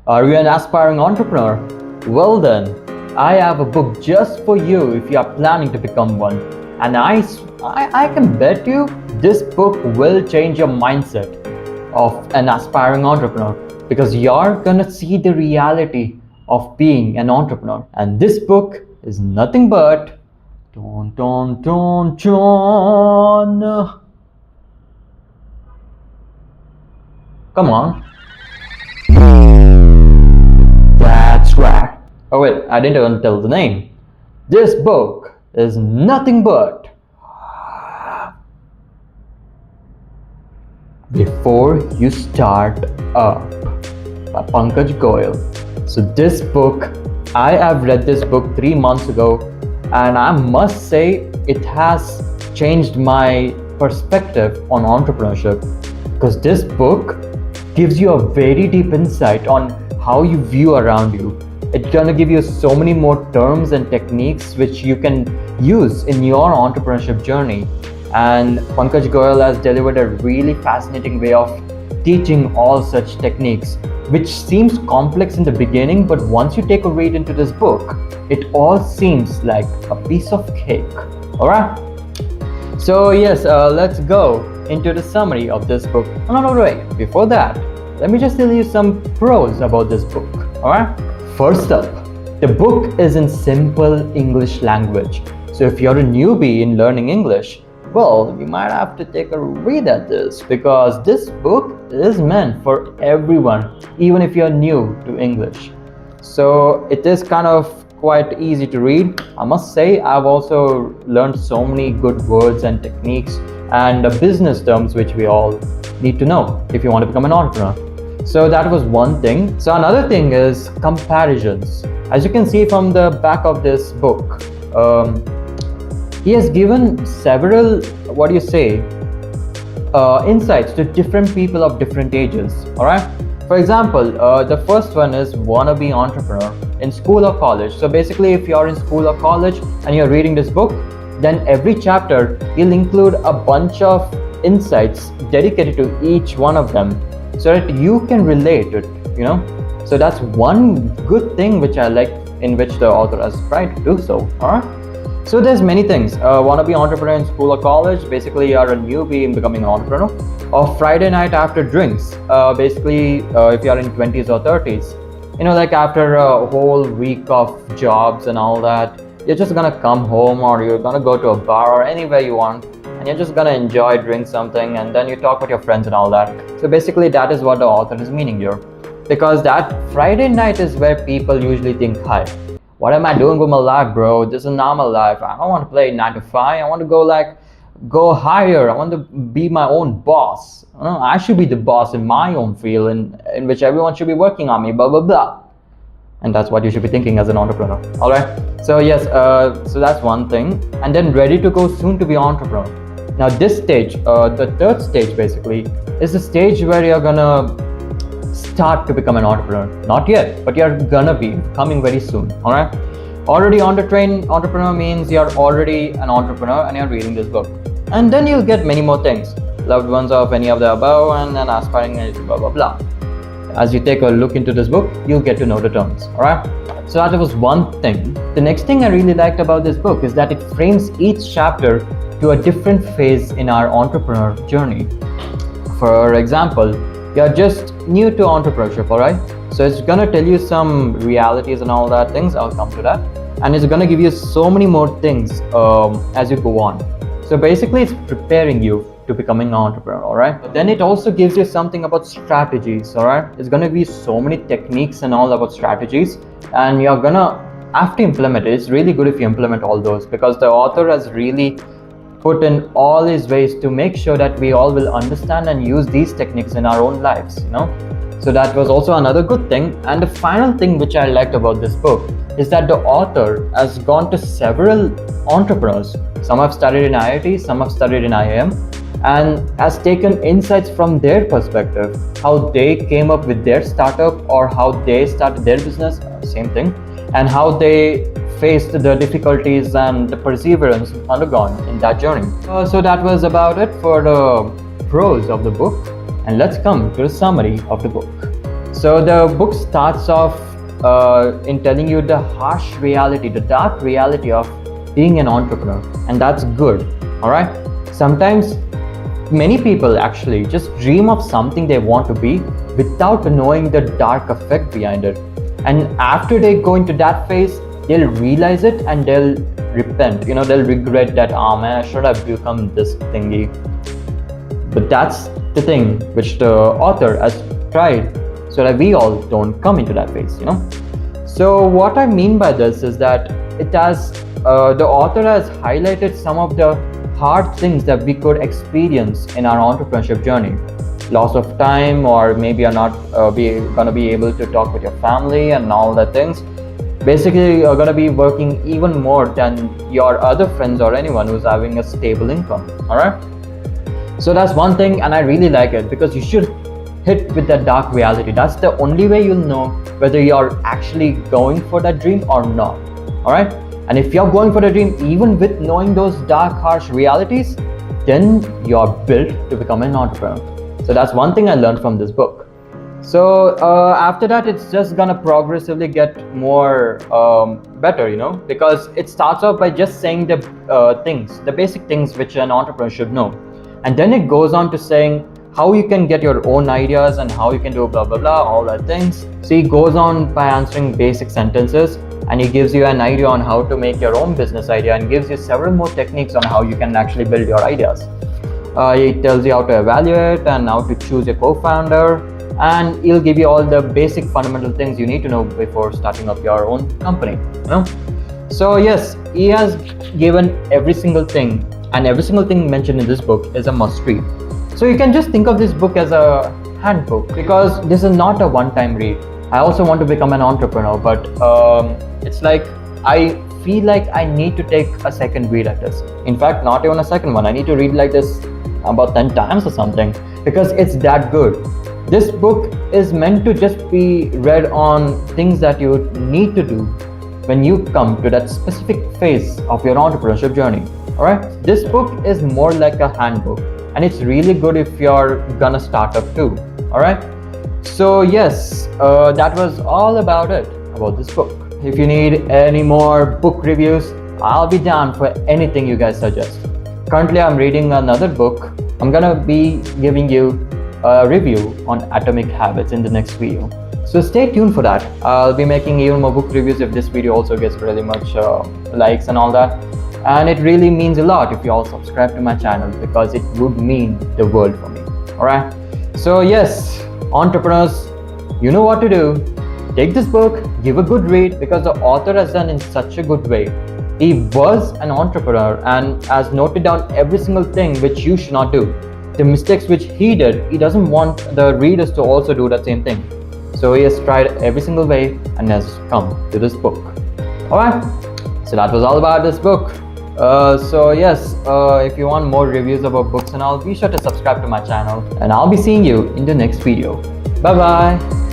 Are you an aspiring entrepreneur? Well then, I have a book just for you if you are planning to become one. And I can bet you this book will change your mindset of an aspiring entrepreneur because you're gonna see the reality of being an entrepreneur. And this book is nothing but Don Don Don John. Come on. That's right. Oh wait, I didn't even tell the name. This book is nothing but Before You Start Up by Pankaj Goyal. So this book, I have read this book 3 months ago, and I must say it has changed my perspective on entrepreneurship because this book gives you a very deep insight on how you view around you. It's gonna give you so many more terms and techniques which you can use in your entrepreneurship journey. And Pankaj Goyal has delivered a really fascinating way of teaching all such techniques, which seems complex in the beginning, but once you take a read into this book, it all seems like a piece of cake. Alright? So yes, let's go into the summary of this book. No, wait. Before that, let me just tell you some pros about this book. Alright? First up, the book is in simple English language. So if you're a newbie in learning English, well, you might have to take a read at this because this book is meant for everyone, even if you're new to English. So it is kind of quite easy to read. I must say I've also learned so many good words and techniques and business terms which we all need to know if you want to become an entrepreneur. So that was one thing. So another thing is comparisons. As you can see from the back of this book, he has given several, insights to different people of different ages. Alright? For example, the first one is wannabe entrepreneur in school or college. So basically, if you're in school or college and you're reading this book, then every chapter he'll include a bunch of insights dedicated to each one of them so that you can relate to it, So that's one good thing which I like in which the author has tried to do so. Alright? So there's many things. Wannabe entrepreneur in school or college, basically you're a newbie in becoming an entrepreneur. Or Friday night after drinks, if you're in 20s or 30s, like after a whole week of jobs and all that, you're just gonna come home or you're gonna go to a bar or anywhere you want and you're just gonna enjoy, drink something, and then you talk with your friends and all that. So basically that is what the author is meaning here, because that Friday night is where people usually think, hi, what am I doing with my life, bro? This is not my life. I don't want to play 9 to 5. I want to go higher. I want to be my own boss. I should be the boss in my own field in which everyone should be working on me, blah, blah, blah. And that's what you should be thinking as an entrepreneur. All right. So yes, so that's one thing. And then ready to go, soon to be entrepreneur. Now this stage, the third stage basically, is the stage where you're gonna start to become an entrepreneur. Not yet, but you're gonna be coming very soon. All right. Already on the train entrepreneur means you're already an entrepreneur and you're reading this book. And then you'll get many more things. Loved ones of any of the above and then aspiring blah blah blah. As you take a look into this book, you'll get to know the terms. Alright? So that was one thing. The next thing I really liked about this book is that it frames each chapter to a different phase in our entrepreneur journey. For example, you're just new to entrepreneurship, alright? So it's gonna tell you some realities and all that things. I'll come to that. And it's gonna give you so many more things as you go on. So basically it's preparing you to becoming an entrepreneur, alright? But then it also gives you something about strategies, alright? It's gonna be so many techniques and all about strategies, and you're gonna have to implement it. It's really good if you implement all those, because the author has really put in all his ways to make sure that we all will understand and use these techniques in our own lives, So that was also another good thing. And the final thing which I liked about this book is that the author has gone to several entrepreneurs. Some have studied in IIT, some have studied in IIM, and has taken insights from their perspective, how they came up with their startup or how they started their business, same thing, and how they faced the difficulties and the perseverance undergone in that journey. So that was about it for the pros of the book, and let's come to the summary of the book. So the book starts off in telling you the harsh reality, the dark reality of being an entrepreneur, and that's good. All right. Sometimes many people actually just dream of something they want to be without knowing the dark effect behind it. And after they go into that phase, they'll realize it and they'll repent. They'll regret that, oh man, I should have become this thingy. But that's the thing which the author has tried so that we all don't come into that phase. So what I mean by this is that the author has highlighted some of the hard things that we could experience in our entrepreneurship journey. Loss of time, or maybe you're not gonna be able to talk with your family and all that things. Basically, you're gonna be working even more than your other friends or anyone who's having a stable income. All right. So that's one thing, and I really like it because you should hit with that dark reality. That's the only way you'll know whether you're actually going for that dream or not. All right. And if you're going for the dream, even with knowing those dark, harsh realities, then you're built to become an entrepreneur. So that's one thing I learned from this book. So after that, it's just gonna progressively get more better, because it starts off by just saying the basic things which an entrepreneur should know. And then it goes on to saying how you can get your own ideas and how you can do blah, blah, blah, all that things. So he goes on by answering basic sentences, and he gives you an idea on how to make your own business idea and gives you several more techniques on how you can actually build your ideas. He tells you how to evaluate and how to choose your co-founder, and he'll give you all the basic fundamental things you need to know before starting up your own company. So yes, he has given every single thing, and every single thing mentioned in this book is a must read. So you can just think of this book as a handbook, because this is not a one-time read. I also want to become an entrepreneur, but it's like I feel like I need to take a second read at this. In fact, not even a second one. I need to read like this about 10 times or something, because it's that good. This book is meant to just be read on things that you need to do when you come to that specific phase of your entrepreneurship journey. All right. This book is more like a handbook, and it's really good if you're gonna start up too. All right. So yes, that was all about this book. If you need any more book reviews, I'll be down for anything you guys suggest. Currently, I'm reading another book. I'm gonna be giving you a review on Atomic Habits in the next video. So stay tuned for that. I'll be making even more book reviews if this video also gets really much likes and all that. And it really means a lot if you all subscribe to my channel, because it would mean the world for me. All right. So yes, entrepreneurs, you know what to do. Take this book, give a good read, because the author has done in such a good way. He was an entrepreneur and has noted down every single thing which you should not do. The mistakes which he did, he doesn't want the readers to also do that same thing. So he has tried every single way and has come to this book. Alright, so that was all about this book. So yes, if you want more reviews about books and all, be sure to subscribe to my channel, and I'll be seeing you in the next video. Bye bye.